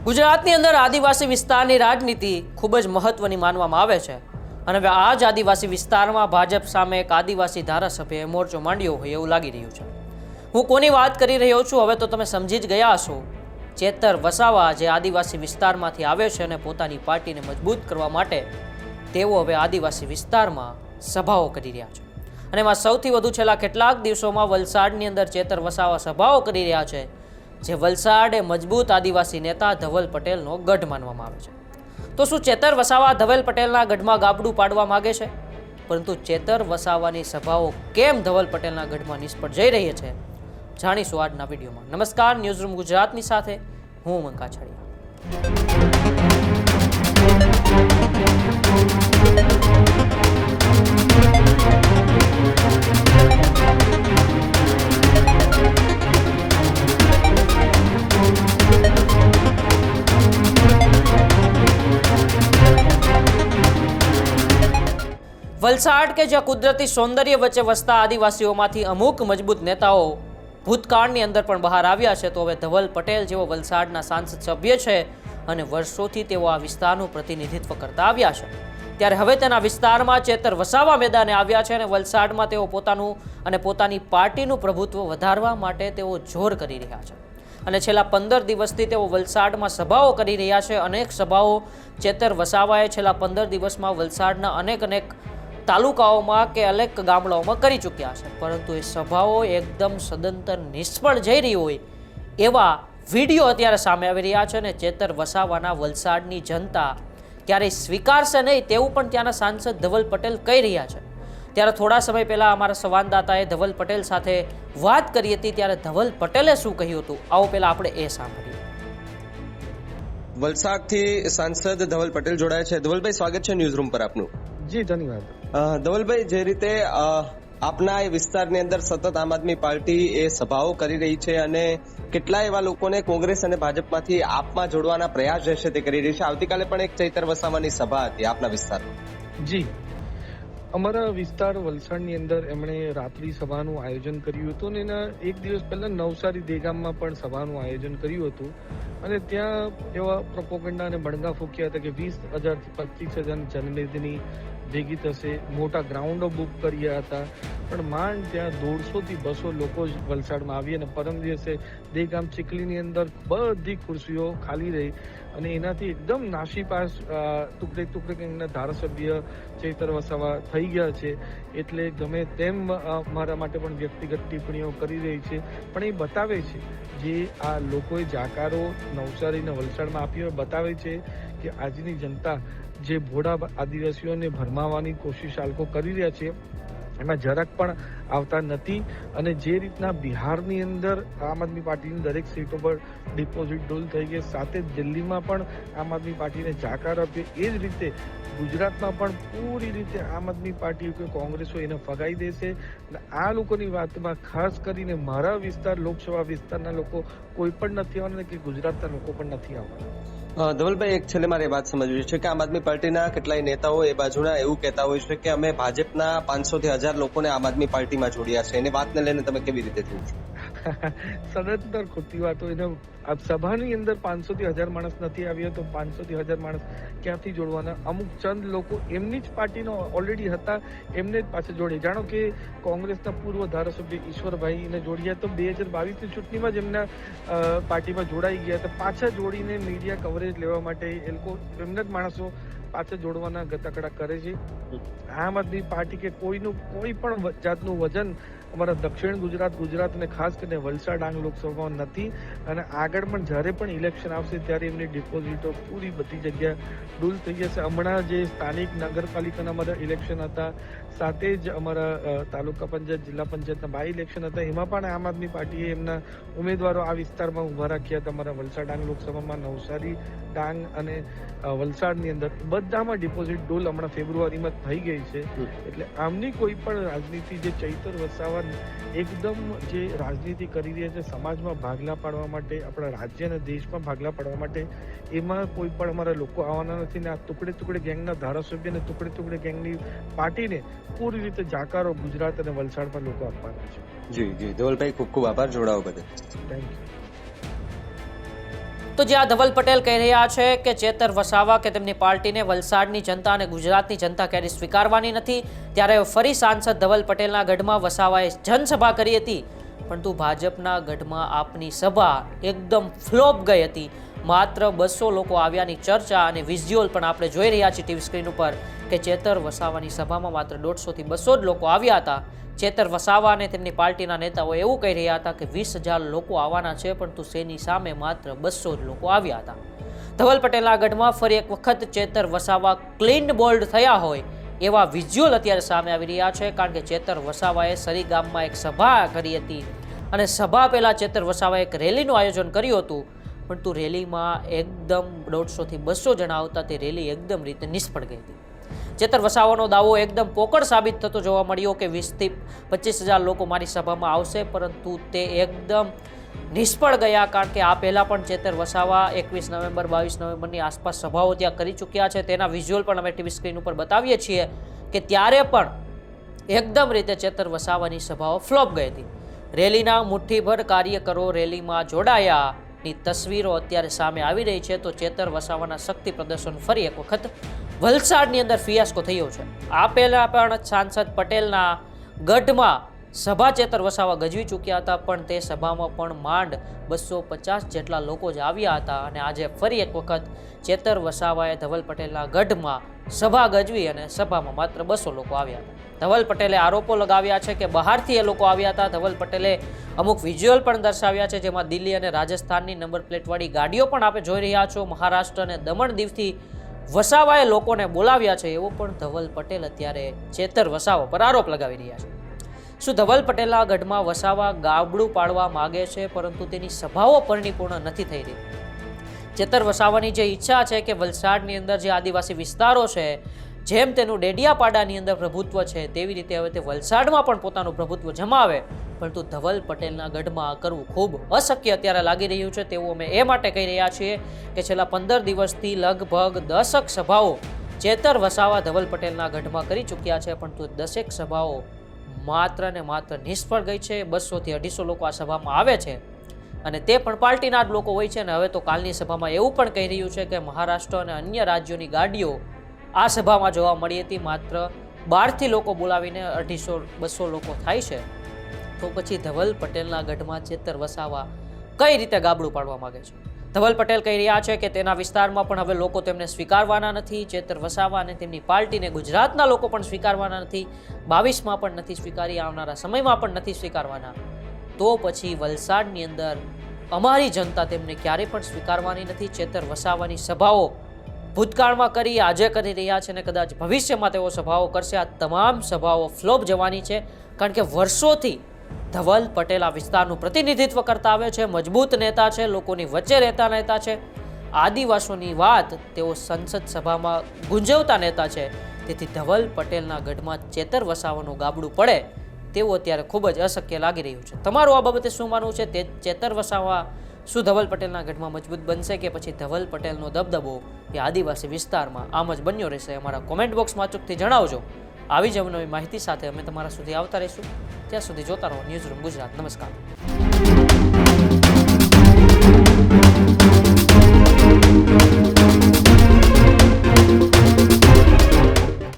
ગુજરાતની અંદર આદિવાસી વિસ્તારની રાજનીતિ ખૂબ જ મહત્વની માનવામાં આવે છે અને હવે આ જ આદિવાસી વિસ્તારમાં ભાજપ સામે એક આદિવાસી ધારાસભ્યએ મોરચો માંડ્યો હોય એવું લાગી રહ્યું છે. હું કોની વાત કરી રહ્યો છું હવે તો તમે સમજી જ ગયા હશો. ચેતર વસાવા જે આદિવાસી વિસ્તારમાંથી આવે છે અને પોતાની પાર્ટીને મજબૂત કરવા માટે તેઓ હવે આદિવાસી વિસ્તારમાં સભાઓ કરી રહ્યા છે અને એમાં સૌથી વધુ છેલ્લા કેટલાક દિવસોમાં વલસાડની અંદર ચેતર વસાવા સભાઓ કરી રહ્યા છે, જે વલસાડ એ મજબૂત આદિવાસી નેતા ધવલ પટેલનો ગઢ માનવામાં આવે છે. તો શું ચેતર વસાવા ધવલ પટેલના ગઢમાં ગાબડું પાડવા માંગે છે? પરંતુ ચેતર વસાવાની સભાઓ કેમ ધવલ પટેલના ગઢમાં નિષ્ફળ જઈ રહી છે, જાણીશું આજના વિડીયોમાં. નમસ્કાર, ન્યૂઝરૂમ ગુજરાતની સાથે હું ઉમંગ કાછડિયા. વલસાડ કે જ્યાં કુદરતી સૌંદર્ય વચ્ચે વસતા આદિવાસીઓમાંથી અમુક મજબૂત નેતાઓ ભૂતકાળની અંદર પણ બહાર આવ્યા છે, તો હવે ધવલ પટેલ જેવો વલસાડના સાંસદ સભ્ય છે અને વર્ષોથી તેઓ આ વિસ્તારનું પ્રતિનિધિત્વ કરતા આવ્યા છે, ત્યારે હવે તેના વિસ્તારમાં ચેતર વસાવા મેદાને આવ્યા છે અને વલસાડમાં તેઓ પોતાનું અને પોતાની પાર્ટીનું પ્રભુત્વ વધારવા માટે તેઓ જોર કરી રહ્યા છે અને છેલ્લા 15 દિવસથી તેઓ વલસાડમાં સભાઓ કરી રહ્યા છે. અનેક સભાઓ ચેતર વસાવાએ છેલ્લા 15 દિવસમાં વલસાડના અનેક તાલુકાઓમાં કે અનેક ગામડાઓમાં કરી ચૂક્યા છે, પરંતુ એ સભાઓ એકદમ સદંતર નિષ્ફળ જઈ રહી હોય એવા વિડીયો અત્યારે સામે આવી રહ્યા છે અને ચેતર વસાવાના વલસાડની જનતા ક્યારેય સ્વીકારશે નહીં તેવું પણ ત્યાંના સાંસદ ધવલ પટેલ કહી રહ્યા છે. ત્યારે થોડા સમય પહેલા અમારા સંવાદદાતાએ ધવલ પટેલ સાથે વાત કરી હતી, ત્યારે ધવલ પટેલે શું કહ્યું હતું, આવો પહેલા આપણે એ સાંભળીએ. વલસાડથી સાંસદ ધવલ પટેલ જોડાયા છે. ધવલભાઈ, સ્વાગત છે ન્યૂઝરૂમ પર આપનું. જી ધન્યવાદ. ધવલભાઈ, જે રીતે આપના એ વિસ્તારની અંદર સતત આમ આદમી પાર્ટી એ સભાઓ કરી રહી છે અને કેટલાય એવા લોકોને કોંગ્રેસ અને ભાજપમાંથી આપમાં જોડવાના પ્રયાસ રહેશે તે કરી રહી છે. આવતીકાલે પણ એક ચૈતર વસાવાની સભા હતી આપના વિસ્તારમાં. જી, અમારા વિસ્તાર વલસાડની અંદર એમણે રાત્રિ સભાનું આયોજન કર્યું હતું અને એના એક દિવસ પહેલા નવસારી દેગામમાં પણ સભાનું આયોજન કર્યું હતું અને ત્યાં એવા પ્રોપોગન્ડા અને બણગા ફૂક્યા હતા કે 20,000 થી 25,000 જનમેદની ભેગી થશે, મોટા ગ્રાઉન્ડો બુક કર્યા હતા, પણ માંડ ત્યાં 150 થી 200 લોકો જ વલસાડમાં આવી અને પરમ દિવસે દેગામ ચીખલીની અંદર બધી ખુરશીઓ ખાલી રહી અને એનાથી એકદમ નાસીપાસ ટુકડે એમના ધારાસભ્ય ચેતર વસાવા થઈ ગયા છે. એટલે ગમે તેમ મારા માટે પણ વ્યક્તિગત ટિપ્પણીઓ કરી રહી છે, પણ એ બતાવે છે જે આ લોકોએ જાકારો નવસારી અને વલસાડમાં આપ્યો બતાવે છે કે આજની જનતા જે ભોળા આદિવાસીઓને ભરમાવવાની કોશિશ આ લોકો કરી રહ્યા છે એમાં જરાક પણ આવતા નથી. અને જે રીતના બિહારની અંદર આમ આદમી પાર્ટીની દરેક સીટો પર ડિપોઝિટ ડોલ થઈ ગઈ, સાથે દિલ્હીમાં પણ આમ આદમી પાર્ટીને જાકાર આપ્યો, એ જ રીતે ગુજરાતમાં પણ પૂરી રીતે આમ આદમી પાર્ટી કે કોંગ્રેસો એને ફગાઈ દેશે. અને આ લોકોની વાતમાં ખાસ કરીને મારા વિસ્તાર લોકસભા વિસ્તારના લોકો કોઈ પણ નથી આવવાના કે ગુજરાતના લોકો પણ નથી આવવાના. ધવલભાઈ, એક છેલ્લે મારે વાત સમજવી છે કે આમ આદમી પાર્ટીના કેટલાય નેતાઓ એ બાજુના એવું કહેતા હોય છે કે અમે ભાજપના 500 થી 1000 લોકોને આમ આદમી પાર્ટીમાં જોડ્યા છે. એની વાતને લઈને તમે કેવી રીતે જુઓ છો? સદંતર ખોટી વાતો. એને સભાની અંદર 500 થી 1000 માણસ નથી આવ્યો તો 500 થી 1000 માણસ ક્યાંથી જોડવાના? અમુક ચંદ લોકો એમની જ પાર્ટીનો ઓલરેડી હતા એમને જ પાસે જોડે. જાણો કે કોંગ્રેસના પૂર્વ ધારાસભ્ય ઈશ્વરભાઈને જોડ્યા તો 2022ની ચૂંટણીમાં જ એમના પાર્ટીમાં જોડાઈ ગયા તો પાછા જોડીને મીડિયા કવરેજ લેવા માટે એ લોકો એમના જ માણસો પાછા જોડવાના ગતકડા કરે છે. આમ આદમી પાર્ટી કે કોઈ પણ જાતનું વજન અમારા દક્ષિણ ગુજરાત અને ખાસ કરીને વલસાડ ડાંગ લોકસભામાં નથી. અને આગળ પણ જ્યારે પણ ઇલેક્શન આવશે ત્યારે એમની ડિપોઝિટો પૂરી બધી જગ્યા ડૂલ થઈ જશે. હમણાં જે સ્થાનિક નગરપાલિકાના અમારા ઇલેક્શન હતા, સાથે જ અમારા તાલુકા પંચાયત જિલ્લા પંચાયતના બાય ઇલેક્શન હતા, એમાં પણ આમ આદમી પાર્ટીએ એમના ઉમેદવારો આ વિસ્તારમાં ઉભા રાખ્યા હતા. અમારા વલસાડ ડાંગ લોકસભામાં નવસારી, ડાંગ અને વલસાડની અંદર બધામાં ડિપોઝિટ ડોલ હમણાં ફેબ્રુઆરીમાં થઈ ગઈ છે. એટલે આમની કોઈ પણ રાજનીતિ જે ચૈતર વસાવા એકદમ જે રાજનીતિ કરી રહ્યા છે સમાજમાં ભાગલા પાડવા માટે, આપણા રાજ્ય અને દેશમાં ભાગલા પાડવા માટે, એમાં કોઈ પણ અમારા લોકો આવવાના નથી. ને આ ટુકડે ગેંગના ધારાસભ્ય અને ટુકડે ગેંગની પાર્ટીને પૂરી રીતે જાકારો ગુજરાત અને વલસાડમાં લોકો આપવાના છે. જી ધવલભાઈ, ખૂબ ખૂબ આભાર જોડાવા બદલ. Thank you. તો જે આ ધવલ પટેલ કહી રહ્યા છે કે ચેતર વસાવા કે તેમની પાર્ટીને વલસાડની જનતા અને ગુજરાતની જનતા ક્યારેય સ્વીકારવાની નથી, ત્યારે ફરી સાંસદ ધવલ પટેલના ગઢમાં વસાવાએ જનસભા કરી હતી, પરંતુ ભાજપના ગઢમાં આપની સભા એકદમ ફ્લોપ ગઈ હતી. માત્ર 200 લોકો આવ્યાની ચર્ચા અને વિઝ્યુઅલ પણ આપણે જોઈ રહ્યા છીએ ટીવી સ્ક્રીન ઉપર કે ચેતર વસાવાની સભામાં માત્ર 150 થી 200 જ લોકો આવ્યા હતા. ચેતર વસાવા અને તેમની પાર્ટીના નેતાઓ એવું કહી રહ્યા હતા કે 20,000 લોકો આવવાના છે, પરંતુ તેની સામે માત્ર 200 જ લોકો આવ્યા હતા. ધવલ પટેલના ગઢમાં ફરી એક વખત ચેતર વસાવા ક્લીન બોલ્ડ થયા હોય એવા વિઝ્યુઅલ અત્યારે સામે આવી રહ્યા છે, કારણ કે ચેતર વસાવાએ સરી ગામમાં એક સભા કરી હતી અને સભા પહેલા ચેતર વસાવાએ એક રેલીનું આયોજન કર્યું હતું, પરંતુ રેલીમાં એકદમ 150 થી 200 જણા આવતા તે રેલી એકદમ રીતે નિષ્ફળ ગઈ હતી. ચેતર વસાવાનો દાવો એકદમ પોકળ સાબિત થતો જોવા મળ્યો કે 20 થી 25,000 લોકો મારી સભામાં આવશે, પરંતુ તે એકદમ નિષ્ફળ ગયા, કારણ કે આ પહેલા પણ ચેતર વસાવા 21 નવેમ્બર 22 નવેમ્બરની આસપાસ સભાઓ ત્યાં કરી ચૂક્યા છે. તેના વિઝ્યુઅલ પણ અમે ટીવી સ્ક્રીન ઉપર બતાવીએ છીએ કે ત્યારે પણ એકદમ રીતે ચેતર વસાવાની સભાઓ ફ્લોપ ગઈ હતી. રેલીના મુઠ્ઠીભર કાર્યકરો રેલીમાં જોડાયા ની તસવીરો અત્યારે સામે આવી રહી છે. તો ચેતર વસાવાના શક્તિ પ્રદર્શન ફરી એક વખત વલસાડની અંદર ફિયાસ્કો થયો છે. આ પહેલા પણ સાંસદ પટેલના ગઢમાં સભા ચેતર વસાવા ગજવી ચૂક્યા હતા, પણ તે સભામાં પણ માંડ 250 જેટલા લોકો જ આવ્યા હતા, અને આજે ફરી એક વખત ચેતર વસાવાએ ધવલ પટેલના ગઢમાં સભા ગજવી અને સભામાં માત્ર 200 લોકો આવ્યા હતા. ધવલ પટેલે આરોપો લગાવ્યા છે કે બહારથી એ લોકો આવ્યા હતા. ધવલ પટેલે અમુક વિઝ્યુઅલ પણ દર્શાવ્યા છે, જેમાં દિલ્હી અને રાજસ્થાનની નંબર પ્લેટવાળી ગાડીઓ પણ આપણે જોઈ રહ્યા છો. મહારાષ્ટ્ર અને દમણ દીવથી વસાવાએ લોકોને બોલાવ્યા છે, એવો પણ ધવલ પટેલ અત્યારે ચેતર વસાવા પર આરોપ લગાવી રહ્યા છે. શું ધવલ પટેલના ગઢમાં વસાવા ગાબડું પાડવા માગે છે, પરંતુ તેની સભાઓ પરિપૂર્ણ નથી થઈ રહી? ચેતર વસાવાની જે ઈચ્છા છે કે વલસાડની અંદર જે આદિવાસી વિસ્તારો છે, જેમ તેનું ડેડિયાપાડાની અંદર પ્રભુત્વ છે, તેવી રીતે હવે તે વલસાડમાં પણ પોતાનું પ્રભુત્વ જમાવે, પરંતુ ધવલ પટેલના ગઢમાં કરવું ખૂબ અશક્ય અત્યારે લાગી રહ્યું છે. તેવું અમે એ માટે કહી રહ્યા છીએ કે છેલ્લા 15 દિવસથી લગભગ 10 સભાઓ ચેતર વસાવા ધવલ પટેલના ગઢમાં કરી ચૂક્યા છે, પરંતુ 10 સભાઓ માત્ર ને માત્ર નિષ્ફળ ગઈ છે. 200 થી 250 લોકો આ સભામાં આવે છે, અને તે પણ પાર્ટીના જ લોકો હોય છે. અને હવે તો કાલની સભામાં એવું પણ કહી રહ્યું છે કે મહારાષ્ટ્ર અને અન્ય રાજ્યોની ગાડીઓ આ સભામાં જોવા મળી હતી. માત્ર 12થી લોકો બોલાવીને 250 લોકો થાય છે. તો પછી ધવલ પટેલના ગઢમાં ચેતર વસાવા કઈ રીતે ગાબડું પાડવા માંગે છે? ધવલ પટેલ કહી રહ્યા છે કે તેના વિસ્તારમાં પણ હવે લોકો તેમને સ્વીકારવાના નથી. ચેતર વસાવા અને તેમની પાર્ટીને ગુજરાતના લોકો પણ સ્વીકારવાના નથી. 22માં પણ નથી સ્વીકારી, આવનારા સમયમાં પણ નથી સ્વીકારવાના. તો પછી વલસાડની અંદર અમારી જનતા તેમને ક્યારેય પણ સ્વીકારવાની નથી. ચેતર વસાવાની સભાઓ ભૂતકાળમાં કરી, આજે કરી રહ્યા છે, અને કદાચ ભવિષ્યમાં તેઓ સભાઓ કરશે. આ તમામ સભાઓ ફ્લોપ જવાની છે, કારણ કે વર્ષોથી ધવલ પટેલ આ વિસ્તારનું પ્રતિનિધિત્વ કરતા આવે છે. મજબૂત નેતા છે, લોકોની વચ્ચે રહેતા નેતા છે. આદિવાસીઓની વાત તેઓ સંસદ સભામાં ગુંજવતા નેતા છે. તેથી ધવલ પટેલના ગઢમાં ચેતર વસાવાનું ગાબડું પડે તેવું અત્યારે ખૂબ જ અશક્ય લાગી રહ્યું છે. તમારું આ બાબતે શું માનવું છે? તે ચેતર વસાવા શું ધવલ પટેલના ગઢમાં મજબૂત બનશે, કે પછી ધવલ પટેલનો દબદબો એ આદિવાસી વિસ્તારમાં આમ જ બન્યો રહેશે? અમારા કોમેન્ટ બોક્સમાં અચૂકથી જણાવજો. આવી જ નવી માહિતી સાથે અમે તમારા સુધી આવતા રહીશું. ત્યાં સુધી જોતા રહો ન્યૂઝરૂમ ગુજરાત. નમસ્કાર.